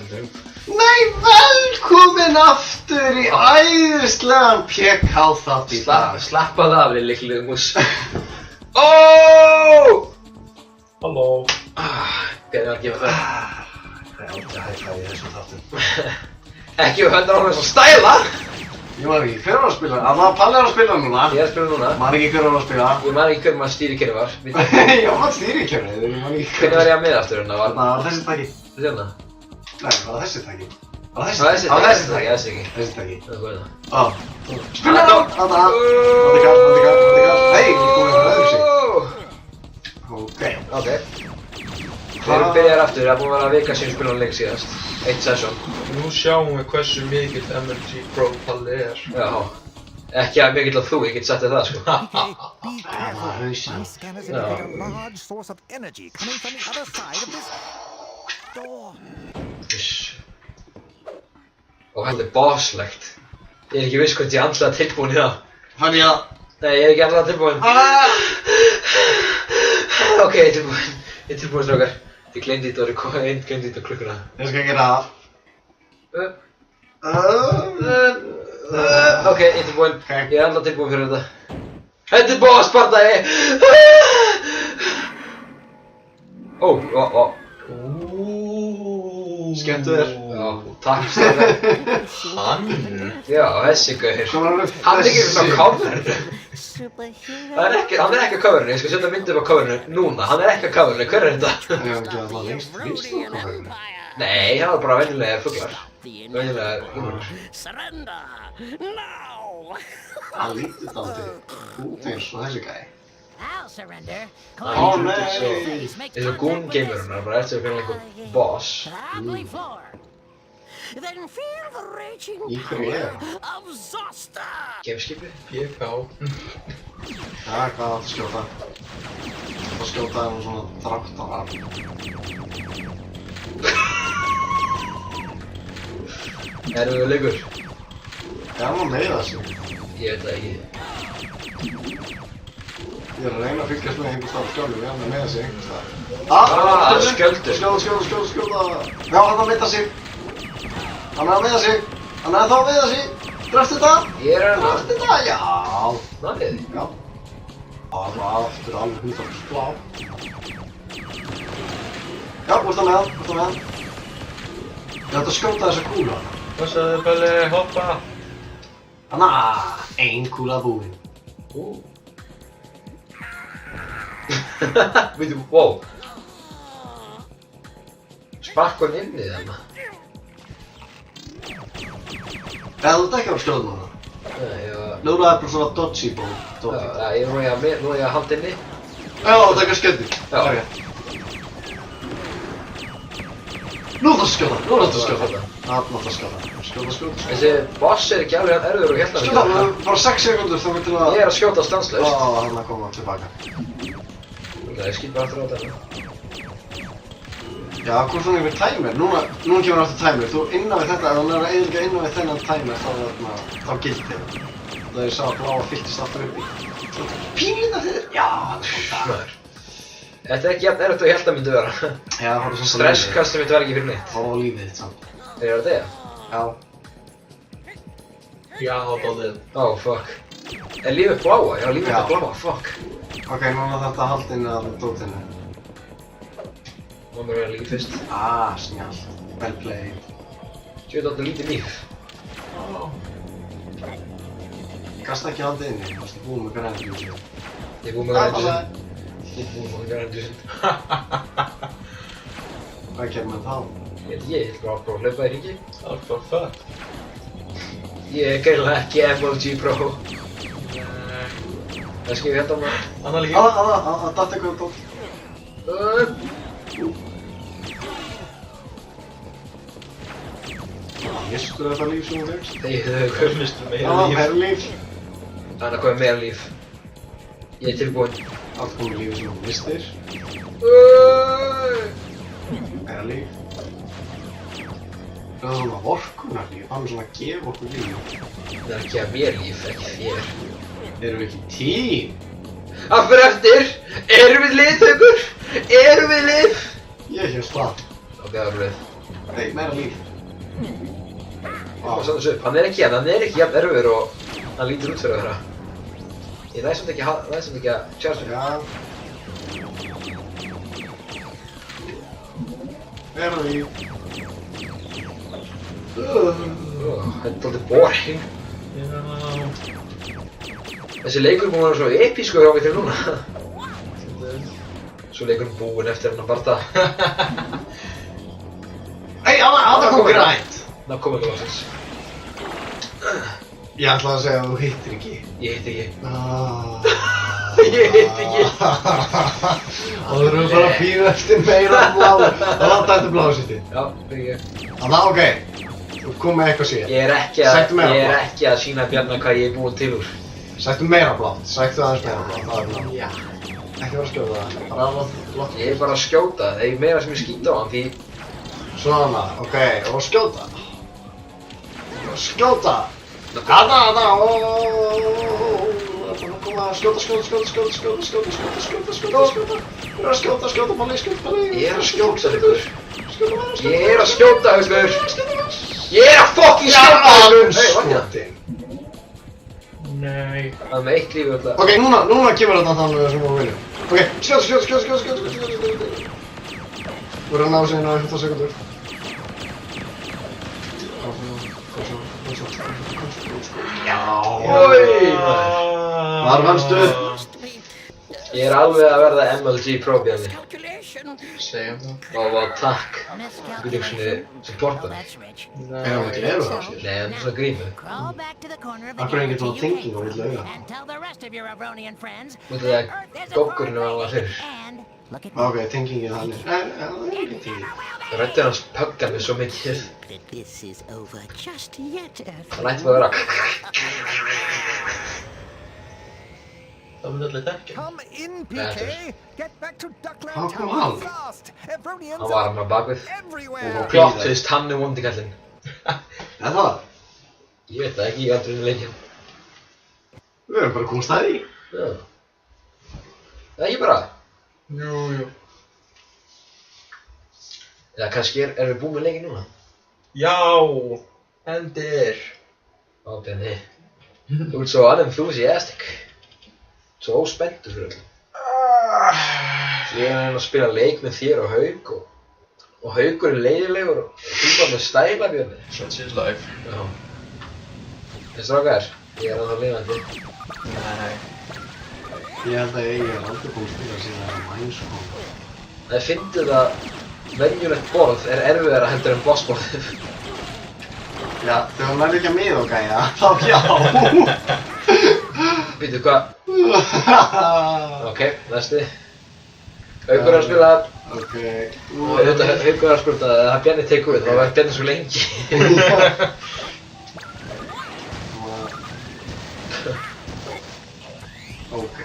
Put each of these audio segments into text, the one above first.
Nei, velkomin aftur í æðislegan PK-þátt í dag. Slappaðu af, litli mús. Óóóó! Halló. Hvernig var að gefa það? Það er aldrei hægfæði í þessum þáttum. Ekki við höndar á hann svo stæla! Ég man ekki, hver var að spila? Palli er að spila núna. Ég er að spila núna. Man ekki hver var að spila. Ég man ekki hver maður stýrikerri var. Já, maður stýrikerri, ég man ekki hver. Hvernig var ég að miða aftur hérna? Það var þessi taki. Hérna? Nei, það var þessi taki. Það var Þessi taki, þessi ekki. Þessi taki. Það er góð það. Ó. Spila á! Þarna. Vandikar. Hei, ég kom með öðru sig. Ok. Við erum byrjar aftur, það er búin að vera vika síðan spila leik síðast. Eitt session. Nú sjáum við hversu mikill MLG Pro Palli er. Já. Ekki að mikill að þú, ég get sagt þér það sko. Það var hausinn. My scanners indicate a large source of energy coming from the other side of this door. Og þetta er bosslegt. Ég er ekki viss hvort ég er andlega tilbúin í það. Fann ég að... Nei, ég er ekki andlega tilbúin. Ok, ég er tilbúin. Ég er tilbúin, strákar. Ég gleymdi þetta klukkuna. Ég skal gera það. Ok, ég er tilbúin. Ok. Ég er andlega tilbúin fyrir þetta. Þetta er bossbardagi! Ó. Skemmtu þér. Já, takk strákar. Hann? Já, þessi gauðir. Hann er Hann er ekki á coverinu. Hann er ekki á coverinu, ég skal setja myndið upp á coverinu núna. Hann er ekki á coverinu, hver er þetta? Ég hef ekki að það lengst á coverinu. Nei, hann var bara venjulega fuglar. Venjulega húnur. Surrender now. Hann lítið dálítið út eins og þessi gæi. I'll surrender. Ó nei! Eins og Goon Gamer-unar, bara eftir að finna einhvern boss. Probably four. Then feel the raging Í hverju er power of Zosta. Gameskipi? PK. Já, hvað átt að skjóta? Það skjóta hann svona dráttara. Erum við leikur? Já, hann meiða sig. Ég veit það ekki. Ég er að reyna að fylgjast með einhvers staðar á skjálfum, já, hann meiða sig einhvers staðar. Skjöldur. Skjóta. Já, hann að meita sig. Hann er að meiða sig. Hann er ennþá að meiða sig. Drafstu þetta? Ég er að Drafstu þetta? Já. Nafnið? Já. Það var aftur alveg 100% blá. Já, úrst að með hann. Ég ætla að skjóta þessa kúla. Passaðu Palli, hoppa. Hanna, ein kúla búinn. Veitu, wow. Sparkar hann inn í þarna? Eða þú ert ekki á skjóta núna. Nei, já. Nú er það bara svona dodgy ból. Já, nú er ég að halda inni. Já, það er skjöndi. Já. Nú er það skjóta. Það var Þarna þetta. er það skjóta. Skjóta. Þessi boss er ekki alveg erfiður og hérna. Skjóta, bara 6 sekundur þá til að... Ég er að skjóta stanslaust. Hann að koma tilbaka. Ég skýt bara aftur á þetta. Já, hvort svona yfir timer. Núna kemur aftur timer. Þú innan við þetta, ef hann er að eyðilega innan við þennan timer, þá gildi það. Það er sá að bláa fylltist aftur upp í. Pínlita þér. Já, Smör. Þetta er ekki jafn erfitt og ég held að myndi vera. Já, það er svona Stresskastum mitt var ekki fyrir neitt. Það var lífið þitt samt. Er ég að deyja? Já. Já, Palli. Ó, fuck. Er lífið bláa? Já, lífið er bláa, fuck. Ok, núna þetta haldinn að dótinu. Má mér vera lífið fyrst. Snjallt. Well played. Sjöðu alltaf lítið líf. Kasta ekki haldið inni, þú varst búinn með grænandjúsin. Ég er búinn með grænandjúsin. Ég er búinn með grænandjúsin. Hvað kemur með þá? Ég ætla bara að prófa að hlaupa í ringi. Alfa fuck. Ég er gæðilega ekki MLG Pro. Það skil ég hérna maður. Anna líka. Datt eitthvað dótt. Mistur þetta líf sem þú fegst? Þegiðu haukur. Mistu Já, meira líf. meira líf. Þannig að komið meira líf. Ég er tilbúinn. Allt komið lífið sem þú mistir. Meira líf. Það er svona vorkunarlíf, hann er svona að gefa okkur líf. Það er að gefa mér líf, ekki þér. Erum við ekki tím? Af fyrir eftir! Erum við lið, haukur? Erum við lið? Ég hér stað. Ok, það erum við. Nei, meira líf. Vá, sann þessu upp. Hann er ekki jafn erfiður og hann lítur út fyrir að vera. Ég næst samt ekki að charge him. Já. Meira líf. Þetta er dálítið boring. Já. Þessi leikur búinn að vera svo episkur hjá mig til núna. Svo leikur búinn eftir hennar barða. Nei, það kom grænt! Það kom ekki loksins. Ég ætlaði að segja að þú hittir ekki. Ég hitti ekki. Ég hitti ekki. Og þú erum bara að pína eftir meira bláu. Það var þetta bláu sitti. Já, fyrir ég. Þannig að ok, þú kom með eitthvað síðan. Ég er ekki að sýna Bjarna hvað ég er búinn til úr. Sættu meira blátt, sættu aðeins meira blátt, það er blátt. Já. Ekki vera að skjóta það, bara láta. Ég er bara að skjóta, það er meira sem ég skýta á hann því... Svona, ok, og skjóta. Skjóta! Þarna, skjóta, Palli. Ég er að skjóta, Haukur. Ég er að skjóta, Haukur. Ég er að fucking skjóta, Haukur. Skotin. Nei. Það er með eitt líf öll að... Ok, núna kemur þetta þannig sem við viljum. Ok, skjóta. Þú verður að ná sig inn á 15 sekundur. Já. Þar vannstu. Ég er alveg að verða MLG Pro-bjarni. Segjum það. Og takk. Gudjóksinni supportar. Erum við ekki það sér? Nei, það er svona grímu. Akkur enginn tóða thinking á vilja auga. Þú veit að goggurinn var alveg fyrir. Ok, thinking er þannig. Það er ekki thinking. Röddinn hans pöggar mig svo mikið. Það lætti mig að vera... Það myndi allir þekkja. Come in, PK. Get back to Duckland How come Tower on? fast. Evronians Hann var hann á bakvið. everywhere. Plot twist, hann er vondi kallinn. Er það? Ég veit það ekki, ég aldrei leikinn. Við erum bara komast það í. Já. Það er ekki bara. Jú. Eða kannski erum við búin með leikinn núna? Já. Endir. Ó, Bjarni. Þú ert svo unenthusiastic. Svo óspenntur fyrir öllum. Svo ég er að spila leik með þér og Hauk og Haukur er leiðilegur og þú var með stæla, Bjarni. Such is life. Já. En strákar, ég er ennþá lifandi. Nei. Ég held að ég er aldrei komið að spila síðan að Mindstorm. Það er fyndið að venjulegt borð er erfiðara heldur en bossborðið. Já, þegar hún nærði ekki að miða og gæja, þá já. Býtu hvað? Ok, næsti. Haukur er að spila... Ok. Haukur er að spila að það Bjarni tekur við, það var Bjarni svo lengi. Ok.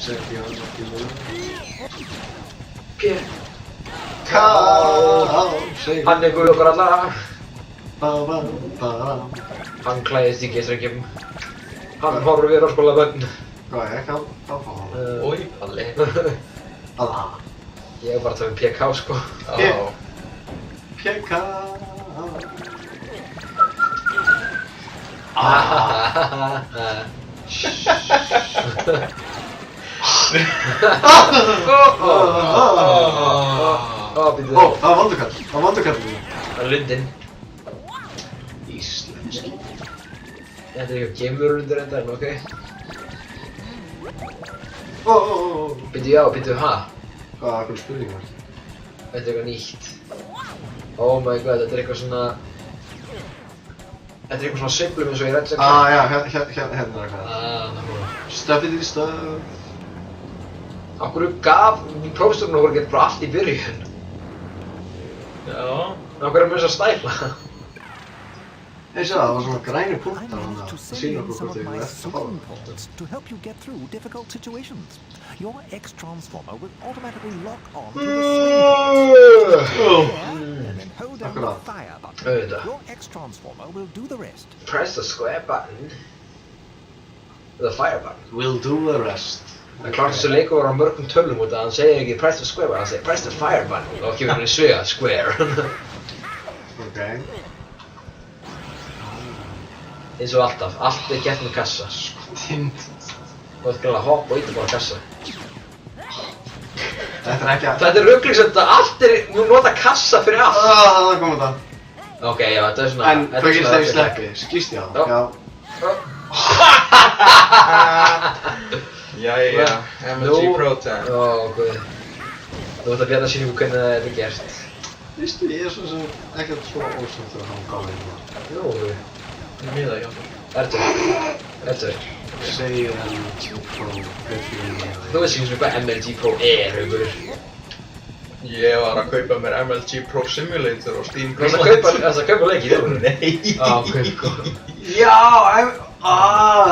Sett ég hans ekki múið. Hann er guð okkur alla. Ba-ba-ba. Hann klæðist í geistrækjum. Hann horfir á skólabönn. Hvað er hvað fá hann? Oj, Palli. Alla. Ég er bara að tala um PK sko. Já. PK. Býtu. Ó, það var vandukall. Það var vandukallin. Það er lundinn. Íslensk. Þetta er eitthvað geimurlundur enda en ok. Ó. Býtu já, býtu ha. Hvað, hvað spurningar? Þetta er eitthvað nýtt. Oh my god, þetta er eitthvað svona... Þetta er eitthvað svona sveiflum eins og ég rætt sem Já, hérna er eitthvað. Það var... Stuff it in stuff. Akkur gaf prófstofnum okkur gett bara allt í byrjun. Já. Akkur er með þess að stæla. Ég sé það var svona græni punktar I hann managed to að send sýna you okkur some hvort of ég my er eftir að super fá. imports to help you get through difficult situations. Your X-transformer will automatically lock on to the swing points. And then hold down the Akkurat. fire button. Auðvitað. Your X-transformer will do the rest. Press the square button. The fire button. We'll do the rest. En klart þessi leikur var á mörgum tölum út að hann segir ekki press the square, hann segir press the fire button og þá kemur hann í svega square. Ok. Eins og alltaf, allt gert með kassa. Tind. Þú ert gæla að hoppa og íta bara kassa. Þetta ekki að... Þetta ruglingsönd að allt nú nota kassa fyrir allt. Það kom þetta. Ok, já, þetta svona... En hvað gerist þegar ég sleppi? Skýst ég á það? Jæja, MLG Pro Time. Ó, guð. Þú ert að bjarna sýningu hvernig það er gert. Vistu, ég er svo sem ekkert svo ósáttur að hafa gáðið hérna. Jú, Ég miða hjá mér. Ertu. Segir MLG Pro Þú veist ekki hvað MLG Pro er, Haukur. Ég var að kaupa mér MLG Pro Simulator á Steam Það er að kaupa leikið, þú? Nei. Ok. Já,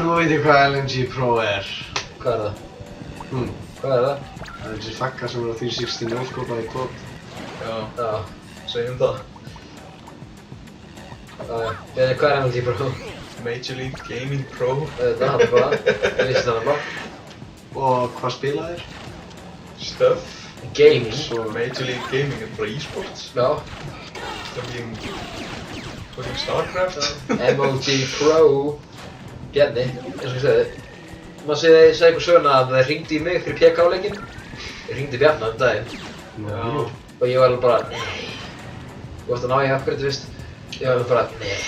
nú veit ég hvað LNG Pro er. Hvað er það? Hvað er það? Það er þessi faggar sem eru á 360 nóskópa í kvot. Já, Já, segjum það. hvað er MLG Pro? Major League Gaming Pro. Það er bara, ég vissi það bara. Og hvað spila þér? Stuff. Gaming. Svo Major League Gaming er bara e-sports. Já. Fucking Starcraft. MLG Pro. Bjarni, eins og ég segði. Maður segði eitthvað söguna að það hringdi í mig fyrir PK-leikinn. Ég hringdi Bjarna daginn. Já. Og ég var alveg bara, nei. Þú varst að ná ég af hverju, þú veist. Ég var alveg bara, nei.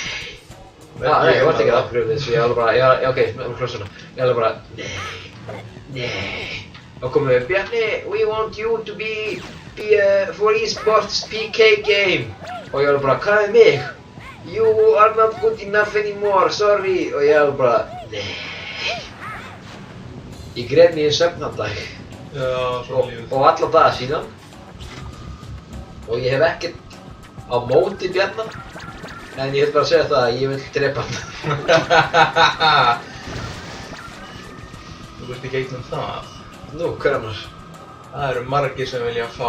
Nei, ég var ekki af hverju, þessu. Ég var alveg bara, ok, með klosuna. Ég var alveg bara, nei. Og komum við, Bjarni, we want you to be for e-sports PK game. Og ég var alveg bara, hvað er mig? You are not good enough anymore, sorry. Og ég var alveg bara, nei. Ég gref mér í svefnandag. Já, svona lífið. Og alla daga síðan. Og ég hef ekkert á móti Bjarna. En ég vil bara segja það að ég vil drepa hann. Þú veist ekki eitt það. Nú, hver annar? Það eru margir sem vilja fá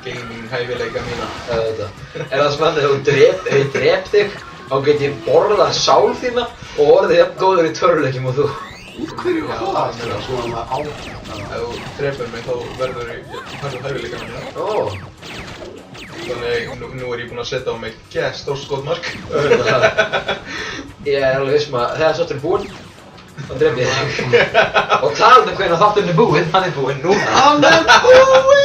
gaming hæfileika mína. Þetta. Er það spennandi að þú drep þig, þá get ég borðað sál þína og orðið jafn góður í töruleikjum og þú. Hverju var það? Svona með áfram. Ef þú drepur mig þá verður ég hæfileika mína. Ó. Þannig nú er ég búinn að setja á mig stórt skotmark. Ég er alveg viss að þegar þátturinn er búinn, þá dref ég þig. Og talandi hvernig þátturinn er búinn, hann er búinn núna. Hann er búinn!